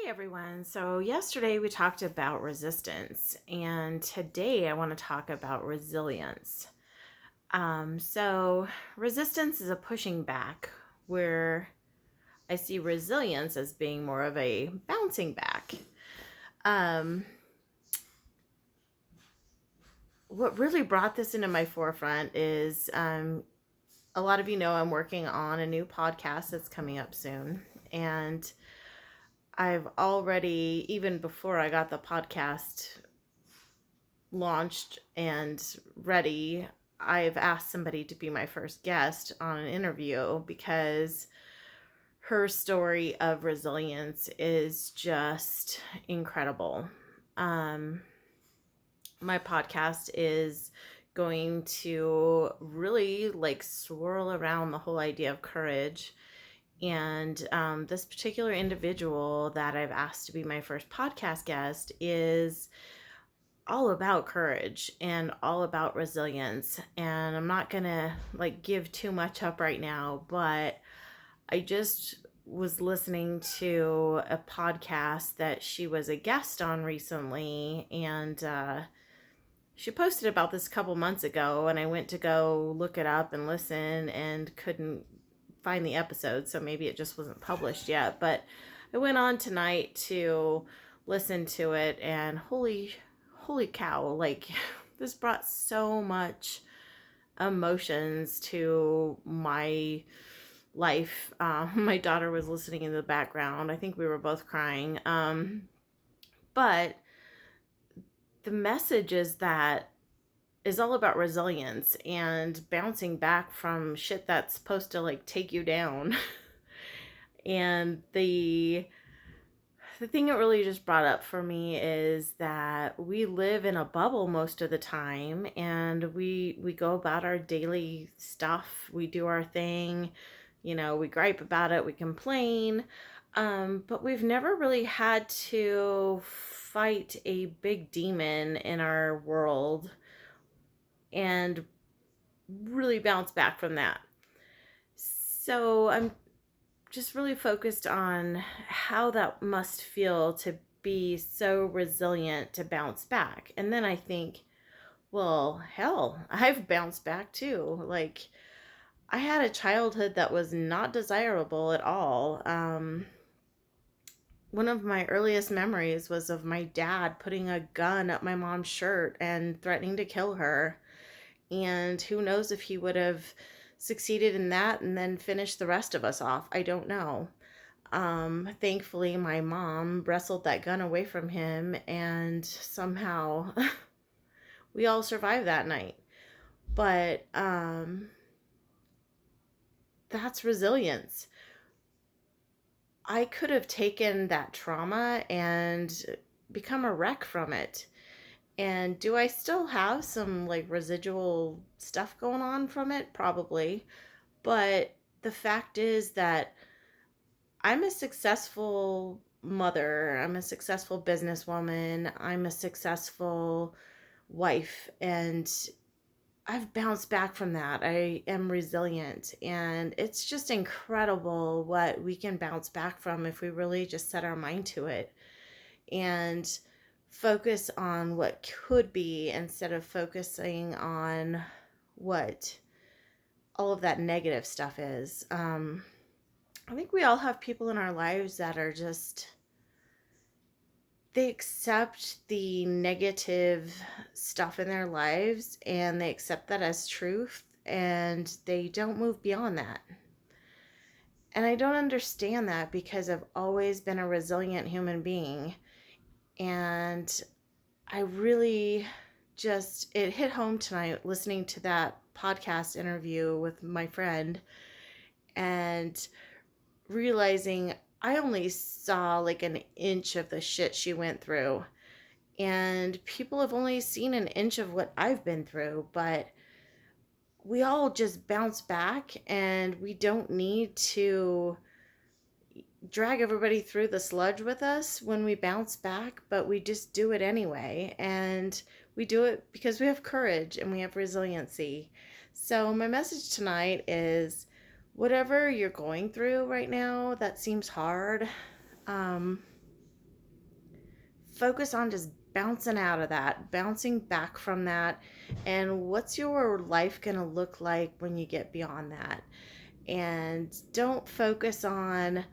Everyone. So, yesterday we talked about resistance, and today I want to talk about resilience. So, resistance is a pushing back, where I see resilience as being more of a bouncing back. Um, what really brought this into my forefront is a lot of you know I'm working on a new podcast that's coming up soon, and I've already, even before I got the podcast launched and ready, I've asked somebody to be my first guest on an interview because her story of resilience is just incredible. Um, my podcast is going to really swirl around the whole idea of courage. And this particular individual that I've asked to be my first podcast guest is all about courage and all about resilience. And I'm not going to give too much up right now, but I just was listening to a podcast that she was a guest on recently, and she posted about this a couple months ago, and I went to go look it up and listen and couldn't find the episode, so maybe it just wasn't published yet. But I went on tonight to listen to it, and holy cow, this brought so much emotions to my life. My daughter was listening in the background. I think we were both crying. But the message is all about resilience and bouncing back from shit that's supposed to take you down. And the thing it really just brought up for me is that we live in a bubble most of the time, and we go about our daily stuff. We do our thing, we gripe about it, we complain, but we've never really had to fight a big demon in our world and really bounce back from that. So I'm just really focused on how that must feel to be so resilient to bounce back. And then I think, well, hell, I've bounced back too. I had a childhood that was not desirable at all. One of my earliest memories was of my dad putting a gun up my mom's shirt and threatening to kill her. And who knows if he would have succeeded in that and then finished the rest of us off. I don't know. Thankfully, my mom wrestled that gun away from him, and somehow we all survived that night. But that's resilience. I could have taken that trauma and become a wreck from it. And do I still have some residual stuff going on from it? Probably. But the fact is that I'm a successful mother. I'm a successful businesswoman. I'm a successful wife. And I've bounced back from that. I am resilient. And it's just incredible what we can bounce back from if we really just set our mind to it and focus on what could be instead of focusing on what all of that negative stuff is. I think we all have people in our lives that are just, they accept the negative stuff in their lives and they accept that as truth, and they don't move beyond that. And I don't understand that because I've always been a resilient human being. And I really it hit home tonight listening to that podcast interview with my friend and realizing I only saw an inch of the shit she went through. And people have only seen an inch of what I've been through, but we all just bounce back, and we don't need to drag everybody through the sludge with us when we bounce back, but we just do it anyway. And we do it because we have courage and we have resiliency. So my message tonight is, whatever you're going through right now that seems hard, focus on just bouncing out of that, bouncing back from that, and what's your life going to look like when you get beyond that. And don't focus on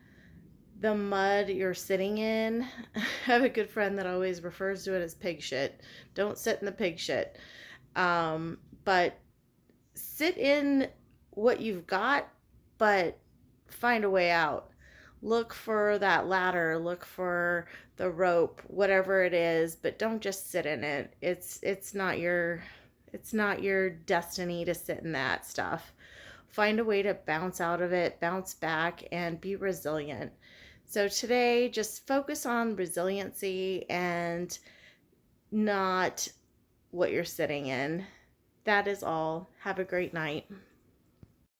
the mud you're sitting in. I have a good friend that always refers to it as pig shit. Don't sit in the pig shit. But sit in what you've got, but find a way out. Look for that ladder, look for the rope, whatever it is, but don't just sit in it. It's not your destiny to sit in that stuff. Find a way to bounce out of it, bounce back, and be resilient. So today, just focus on resiliency and not what you're sitting in. That is all. Have a great night.